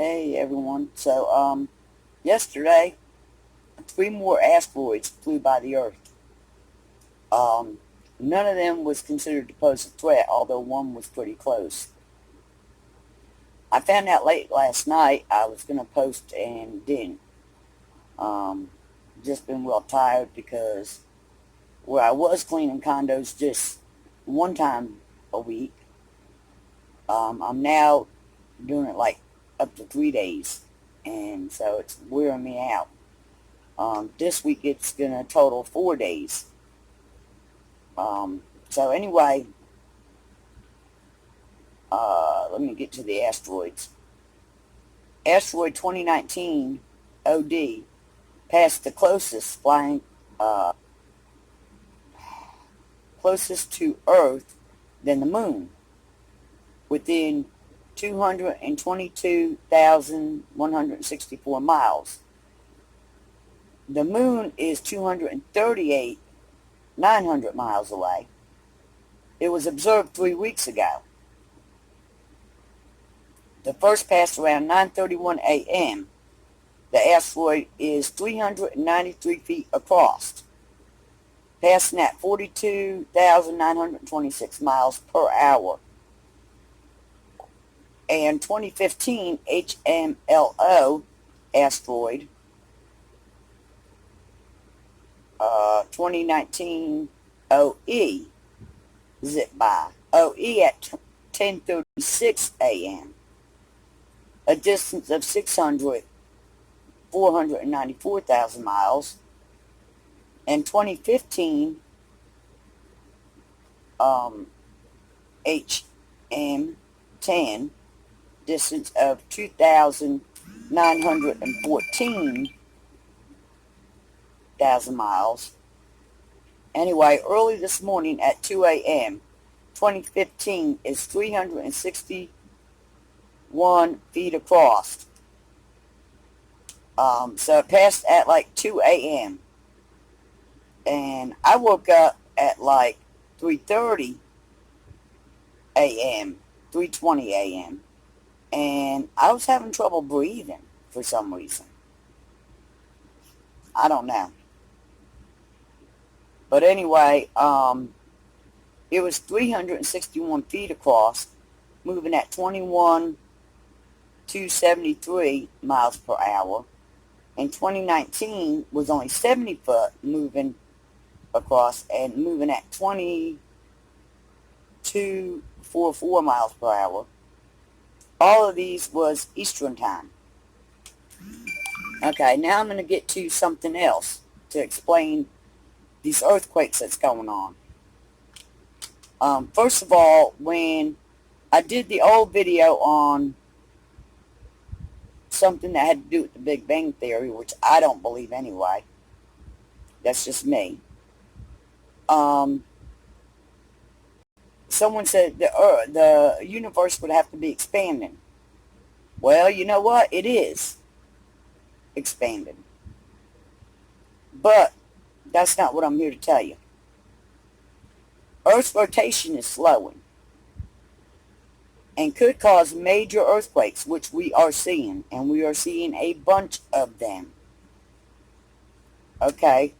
Hey everyone. Yesterday, 3 more asteroids flew by the Earth. Um, None of them was considered to pose a threat, although one was pretty close. I found out late last night I was going to post and didn't. Um, just been real tired because where I was cleaning condos just one time a week, I'm now doing it like up to 3 days. And so it's wearing me out. This week it's going to total 4 days. So anyway, let me get to the asteroids. Asteroid 2019 OD passed the closest to Earth than the Moon, within 222,164 miles. The Moon is 238,900 miles away. It was observed 3 weeks ago. The first passed around 9:31 a.m. The asteroid is 393 feet across, passing at 42,926 miles per hour. And 2015 HMLO asteroid, 2019 OE, zip by. OE at 10:36 a.m. A distance of 494,000 miles. And 2015 HM10, distance of 2,914,000 miles. Anyway, early this morning at 2 a.m., 2015 is 361 feet across. So it passed at like 2 a.m. And I woke up at like 3:30 a.m., 3:20 a.m. And I was having trouble breathing for some reason. I don't know. But anyway, it was 361 feet across, moving at 21,273 miles per hour. And 2019 was only 70 foot moving across and moving at 22,444 miles per hour. All of these was Eastern time. Okay, now I'm going to get to something else to explain these earthquakes that's going on. First of all, when I did the old video on something that had to do with the Big Bang Theory, which I don't believe anyway, that's just me. Someone said the universe would have to be expanding. Well, you know what? It is expanding. But that's not what I'm here to tell you. Earth's rotation is slowing and could cause major earthquakes, which we are seeing, and we are seeing a bunch of them. Okay,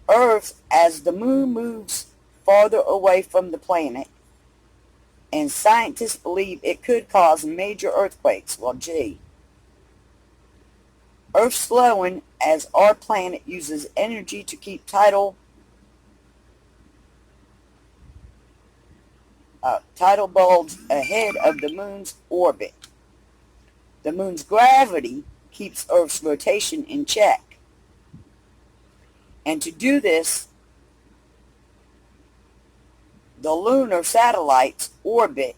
Earth, as the moon moves farther away from the planet, and scientists believe it could cause major earthquakes. Well, gee. Earth's slowing as our planet uses energy to keep tidal bulbs ahead of the moon's orbit. The moon's gravity keeps Earth's rotation in check. And to do this, the lunar satellite's orbit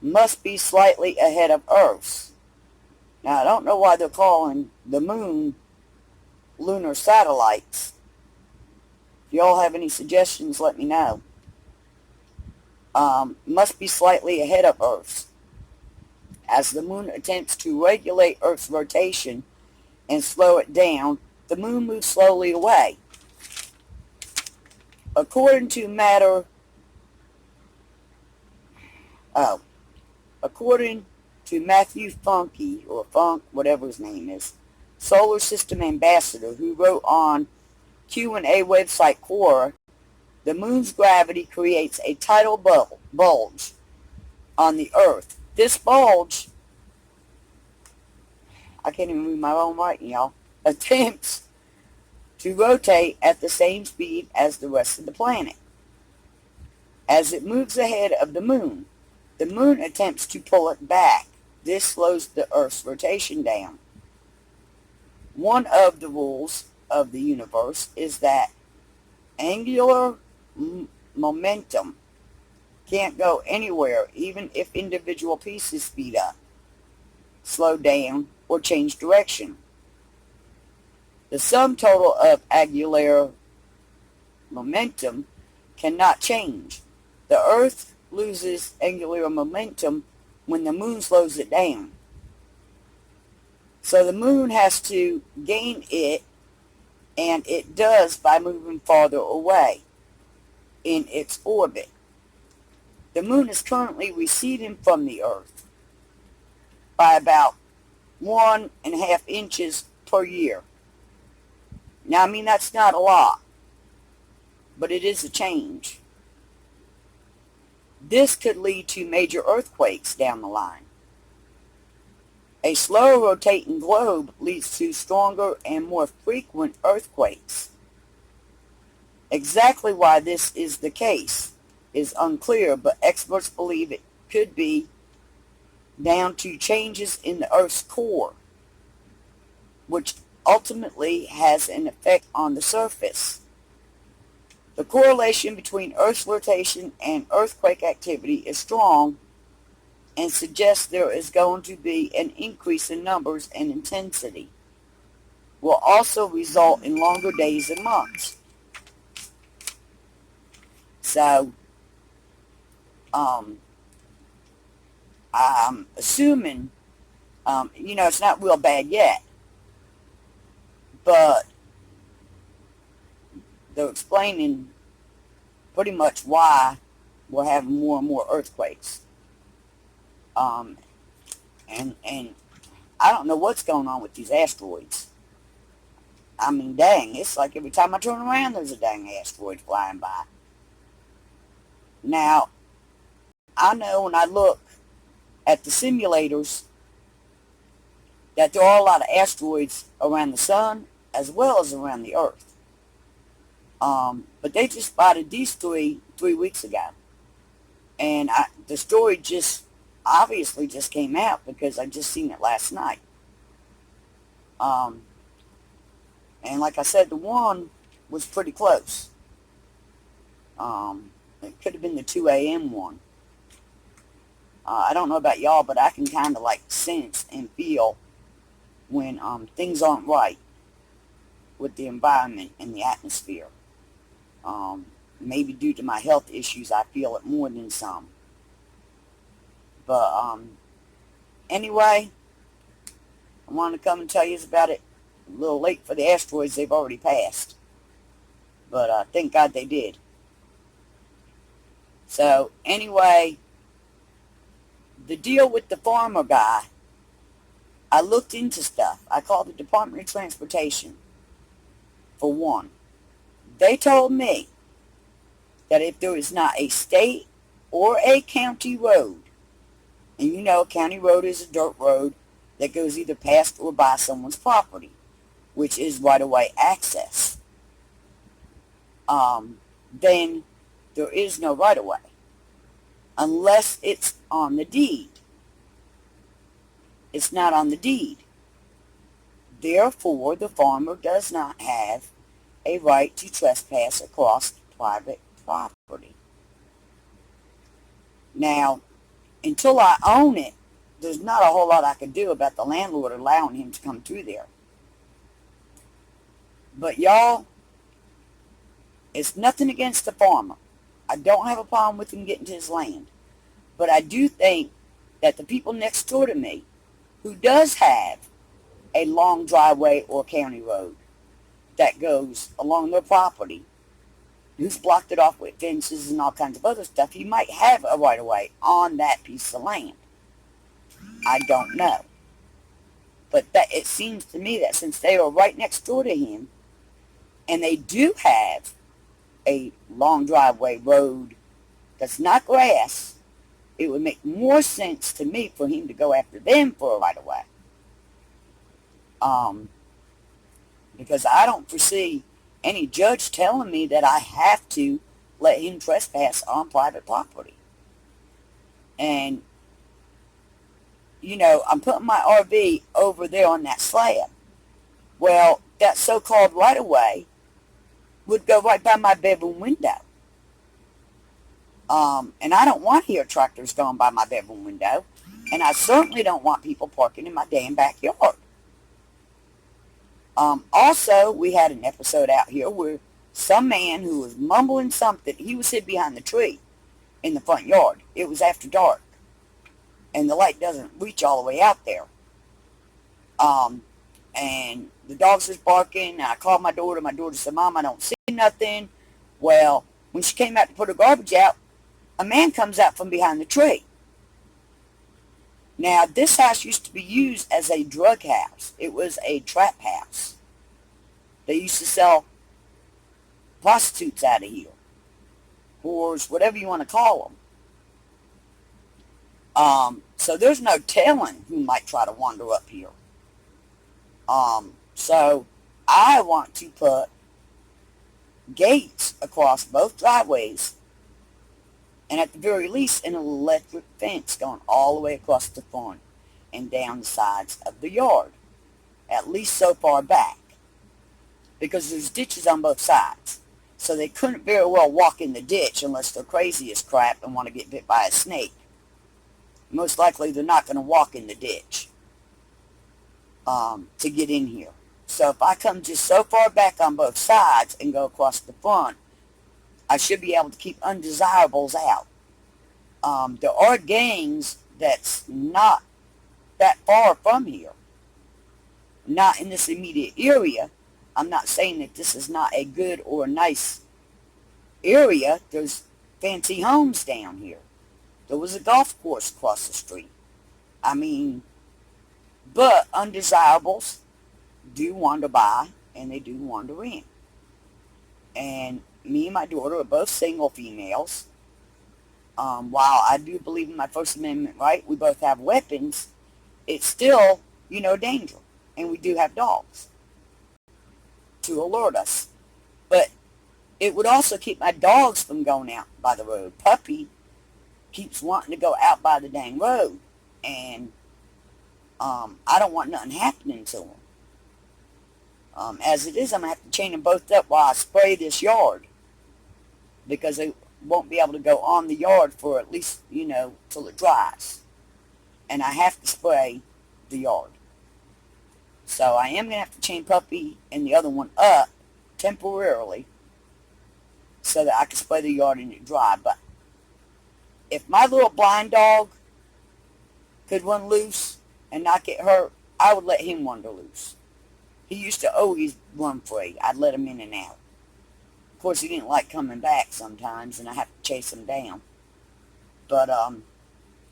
must be slightly ahead of Earth's. Now, I don't know why they're calling the moon lunar satellites. If y'all have any suggestions, let me know. Must be slightly ahead of Earth's. As the moon attempts to regulate Earth's rotation and slow it down, the moon moves slowly away. According to to Matthew Funky, or Funk, whatever his name is, Solar System Ambassador, who wrote on Q&A website Quora, the moon's gravity creates a tidal bulge on the Earth. This bulge, I can't even read my own writing, y'all, attempts to rotate at the same speed as the rest of the planet. As it moves ahead of the moon attempts to pull it back. This slows the Earth's rotation down. One of the rules of the universe is that angular momentum can't go anywhere, even if individual pieces speed up, slow down, or change direction. The sum total of angular momentum cannot change. The Earth loses angular momentum when the moon slows it down. So the moon has to gain it, and it does by moving farther away in its orbit. The moon is currently receding from the Earth by about 1.5 inches per year. Now, I mean, that's not a lot, but it is a change. This could lead to major earthquakes down the line. A slow rotating globe leads to stronger and more frequent earthquakes. Exactly why this is the case is unclear, but experts believe it could be down to changes in the Earth's core, which ultimately has an effect on the surface. The correlation between Earth's rotation and earthquake activity is strong and suggests there is going to be an increase in numbers and intensity. Will also result in longer days and months. So, I'm assuming, it's not real bad yet, but they're explaining pretty much why we're having more and more earthquakes. And I don't know what's going on with these asteroids. I mean, dang, it's like every time I turn around, there's a dang asteroid flying by. Now, I know when I look at the simulators that there are a lot of asteroids around the sun as well as around the Earth. But they just spotted these three weeks ago. And the story just obviously just came out because I just seen it last night. And like I said, the one was pretty close. It could have been the 2 a.m. one. I don't know about y'all, but I can kind of like sense and feel when things aren't right with the environment and the atmosphere. Maybe due to my health issues, I feel it more than some. But anyway, I wanted to come and tell you about it. A little late for the asteroids, they've already passed. But thank God they did. So anyway, the deal with the farmer guy, I looked into stuff. I called the Department of Transportation, for one. They told me that if there is not a state or a county road, and you know county road is a dirt road that goes either past or by someone's property, which is right-of-way access, then there is no right-of-way unless it's on the deed. It's not on the deed. Therefore, the farmer does not have a right to trespass across private property. Now, until I own it, there's not a whole lot I can do about the landlord allowing him to come through there. But y'all, it's nothing against the farmer. I don't have a problem with him getting to his land. But I do think that the people next door to me, who does have a long driveway or county road that goes along their property, who's blocked it off with fences and all kinds of other stuff, he might have a right-of-way on that piece of land. I don't know. But that it seems to me that since they are right next door to him, and they do have a long driveway road that's not grass, it would make more sense to me for him to go after them for a right of way. Because I don't foresee any judge telling me that I have to let him trespass on private property. And, I'm putting my RV over there on that slab. Well, that so-called right-of-way would go right by my bedroom window. And I don't want to hear tractors going by my bedroom window. And I certainly don't want people parking in my damn backyard. Also, we had an episode out here where some man who was mumbling something, he was hid behind the tree in the front yard. It was after dark. And the light doesn't reach all the way out there. And the dogs was barking, and I called my daughter. My daughter said, "Mom, I don't see nothing." Well, when she came out to put her garbage out, a man comes out from behind the tree. Now, this house used to be used as a drug house. It was a trap house. They used to sell prostitutes out of here. Whores, whatever you want to call them. So there's no telling who might try to wander up here. So I want to put gates across both driveways, and at the very least an electric fence going all the way across the front and down the sides of the yard, at least so far back, because there's ditches on both sides. So they couldn't very well walk in the ditch unless they're crazy as crap and want to get bit by a snake. Most likely they're not going to walk in the ditch to get in here. So if I come just so far back on both sides and go across the front, I should be able to keep undesirables out. There are gangs that's not that far from here. Not in this immediate area. I'm not saying that this is not a good or nice area. There's fancy homes down here. There was a golf course across the street. But undesirables do wander by, and they do wander in. And me and my daughter are both single females. While I do believe in my First Amendment right, we both have weapons, it's still, danger. And we do have dogs to alert us. But it would also keep my dogs from going out by the road. Puppy keeps wanting to go out by the dang road. And I don't want nothing happening to him. As it is, I'm going to have to chain them both up while I spray this yard. Because they won't be able to go on the yard for at least, till it dries. And I have to spray the yard. So I am going to have to chain Puppy and the other one up temporarily so that I can spray the yard and it dry. But if my little blind dog could run loose and not get hurt, I would let him wander loose. He used to always run free. I'd let him in and out. Of course, he didn't like coming back sometimes, and I have to chase him down. But,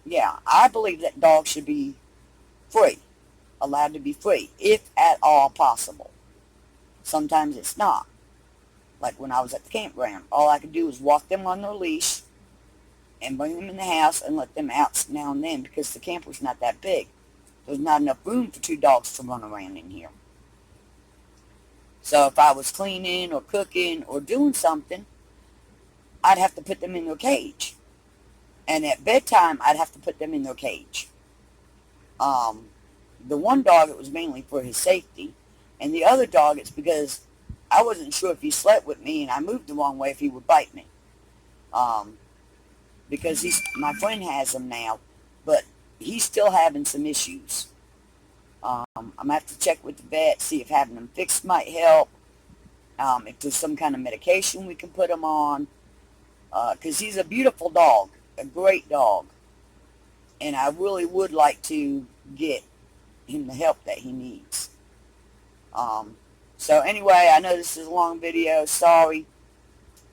yeah, I believe that dogs should be free. Allowed to be free, if at all possible. Sometimes it's not. Like when I was at the campground, all I could do was walk them on their leash and bring them in the house and let them out now and then because the camper's not that big. There's not enough room for 2 dogs to run around in here. So if I was cleaning or cooking or doing something, I'd have to put them in their cage. And at bedtime, I'd have to put them in their cage. The one dog, it was mainly for his safety. And the other dog, it's because I wasn't sure if he slept with me and I moved the wrong way if he would bite me. Because my friend has him now, but he's still having some issues. I'm going to have to check with the vet, see if having him fixed might help. If there's some kind of medication we can put him on. Because he's a beautiful dog, a great dog. And I really would like to get him the help that he needs. So anyway, I know this is a long video, sorry.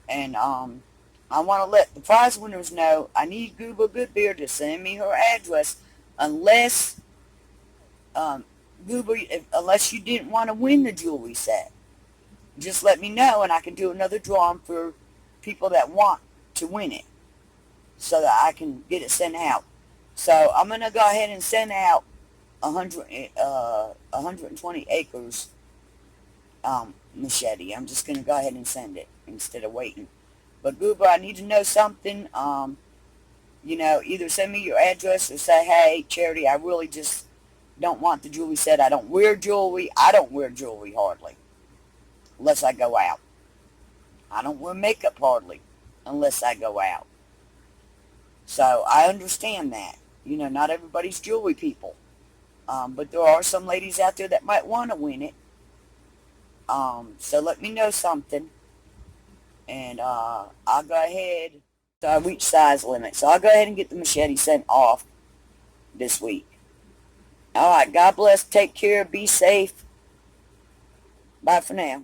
And I want to let the prize winners know I need Google Goodbeer to send me her address unless Goober, unless you didn't want to win the jewelry set. Just let me know and I can do another drawing for people that want to win it so that I can get it sent out. So I'm going to go ahead and send out 120 acres machete. I'm just going to go ahead and send it instead of waiting. But Goober, I need to know something. Either send me your address or say, hey, Charity, I really just don't want the jewelry set. I don't wear jewelry. I don't wear jewelry hardly unless I go out. I don't wear makeup hardly unless I go out. So I understand that. Not everybody's jewelry people. But there are some ladies out there that might want to win it. So let me know something. And I'll go ahead. So I reached size limit. So I'll go ahead and get the machete sent off this week. Alright, God bless. Take care. Be safe. Bye for now.